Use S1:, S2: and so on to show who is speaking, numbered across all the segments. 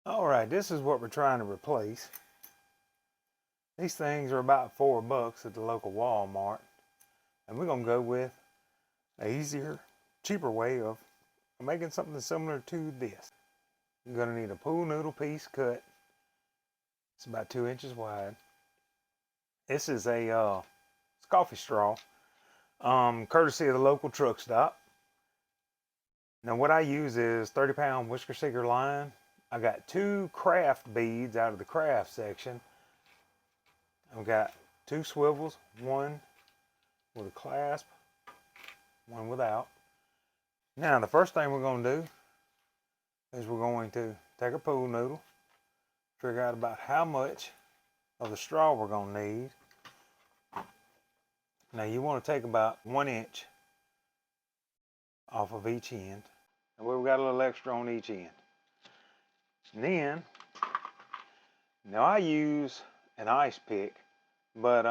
S1: Alright, this is what we're trying to replace. These things are about $4 at the local Walmart. And we're going to go with an easier, cheaper way of making something similar to this. You're going to need a pool noodle piece cut. It's about 2 inches wide. This is a coffee straw, courtesy of the local truck stop. Now what I use is 30-pound whisker seeker line. I got 2 craft beads out of the craft section. I've got 2 swivels, one with a clasp, one without. Now the first thing we're going to do is we're going to take a pool noodle, figure out about how much of the straw we're going to need. Now you want to take about 1 inch off of each end. And we've got a little extra on each end. And then, now I use an ice pick, but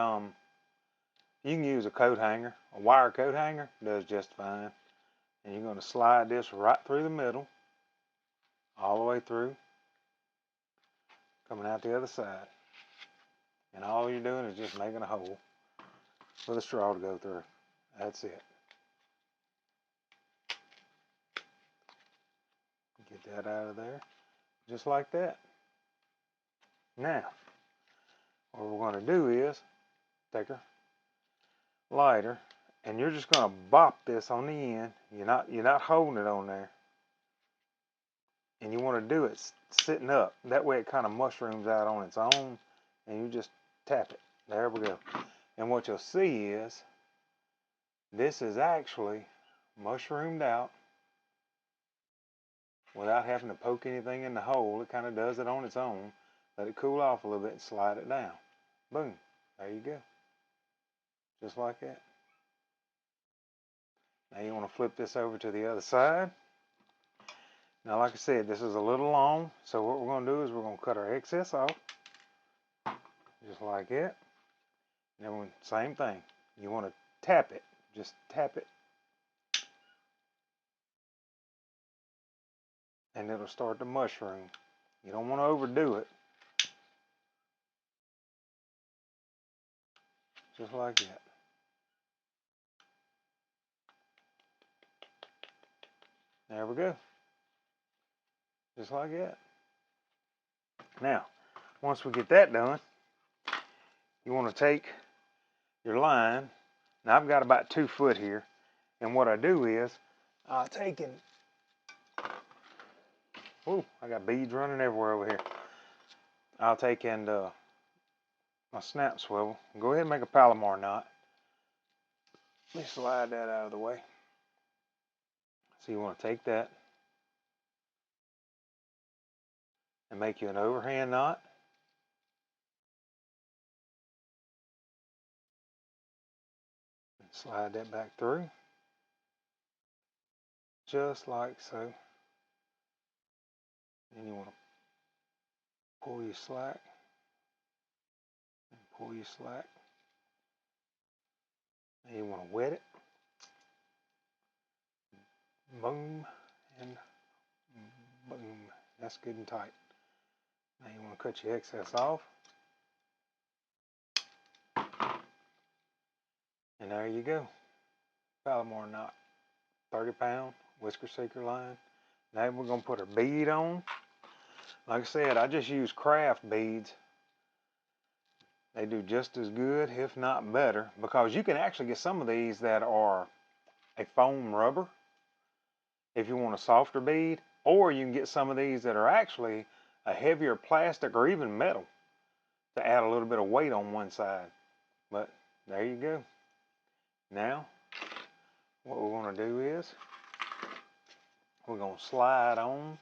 S1: you can use a coat hanger. A wire coat hanger does just fine. And you're going to slide this right through the middle, all the way through, coming out the other side. And all you're doing is just making a hole for the straw to go through. That's it. Get that out of there, just like that. Now, what we're going to do is take a lighter, and you're just going to bop this on the end. You're not holding it on there, and you want to do it sitting up. That way, it kind of mushrooms out on its own, and you just tap it. There we go. And what you'll see is this is actually mushroomed out without having to poke anything in the hole. It kind of does it on its own. Let it cool off a little bit and slide it down. Boom. There you go. Just like that. Now you want to flip this over to the other side. Now like I said, this is a little long, so what we're going to do is we're going to cut our excess off. Just like that. And then same thing. You want to tap it. Just tap it. And it'll start to mushroom. You don't want to overdo it. Just like that. There we go. Just like that. Now, once we get that done, you want to take your line. Now I've got about 2 foot here. And what I do is, I'll take and, ooh, I got beads running everywhere over here. I'll take and my snap swivel. Go ahead and make a Palomar knot. Let me slide that out of the way. So you want to take that and make you an overhand knot. And slide that back through. Just like so. Then you want to pull your slack. And pull your slack. And you want to wet it. Boom and boom. That's good and tight. Now you want to cut your excess off. And there you go. Palomar knot. 30-pound whisker seeker line. Now we're going to put a bead on. Like I said, I just use craft beads. They do just as good, if not better, because you can actually get some of these that are a foam rubber if you want a softer bead, or you can get some of these that are actually a heavier plastic or even metal to add a little bit of weight on one side. But there you go. Now, what we're going to do is we're going to slide on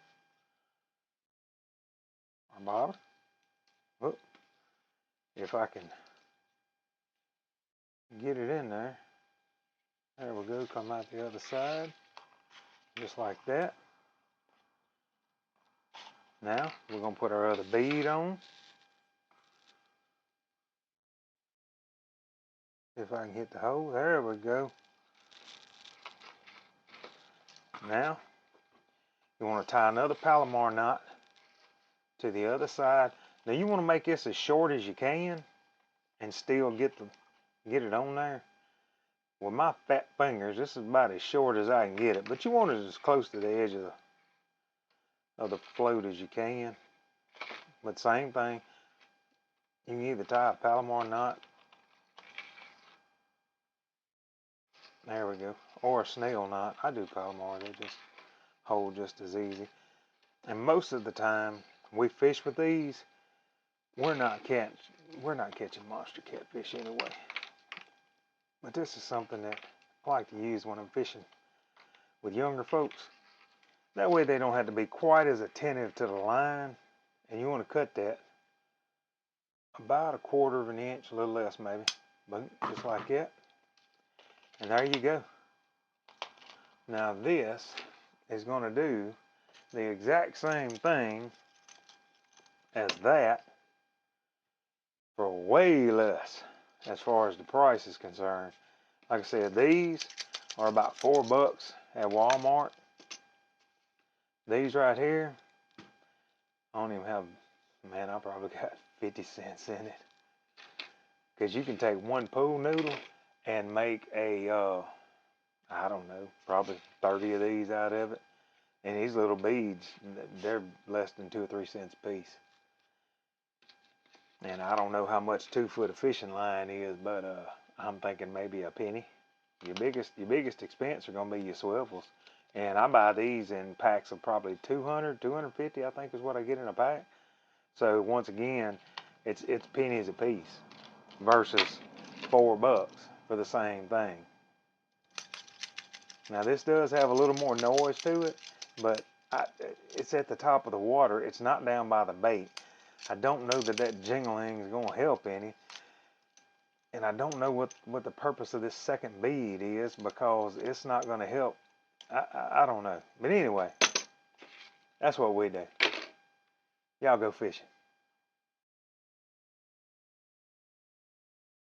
S1: our bottom. Whoop. If I can get it in there. There we go. Come out the other side. Just like that. Now, we're going to put our other bead on. If I can hit the hole. There we go. Now, you want to tie another Palomar knot to the other side. Now you want to make this as short as you can and still get it on there. With my fat fingers, this is about as short as I can get it, but you want it as close to the edge of the float as you can. But same thing, you can either tie a Palomar knot, there we go, or a snail knot. I do Palomar, they just hold just as easy. And most of the time we fish with these, we're not catching monster catfish anyway. But this is something that I like to use when I'm fishing with younger folks. That way they don't have to be quite as attentive to the line. And you want to cut that about 1/4 of an inch, a little less maybe. But just like that. And there you go. Now this is going to do the exact same thing as that for way less as far as the price is concerned. Like I said, these are about $4 at Walmart. These right here, I don't even have, man, I probably got 50 cents in it. Because you can take one pool noodle and make a, I don't know, probably 30 of these out of it. And these little beads, they're less than 2 or 3 cents a piece. And I don't know how much 2 foot of fishing line is, but I'm thinking maybe a penny. Your biggest expense are going to be your swivels. And I buy these in packs of probably 200, 250, I think is what I get in a pack. So once again, it's pennies a piece versus $4 for the same thing. Now this does have a little more noise to it, but it's at the top of the water. It's not down by the bait. I don't know that jingling is going to help any. And I don't know what the purpose of this second bead is, because it's not going to help. I don't know. But anyway, that's what we do. Y'all go fishing.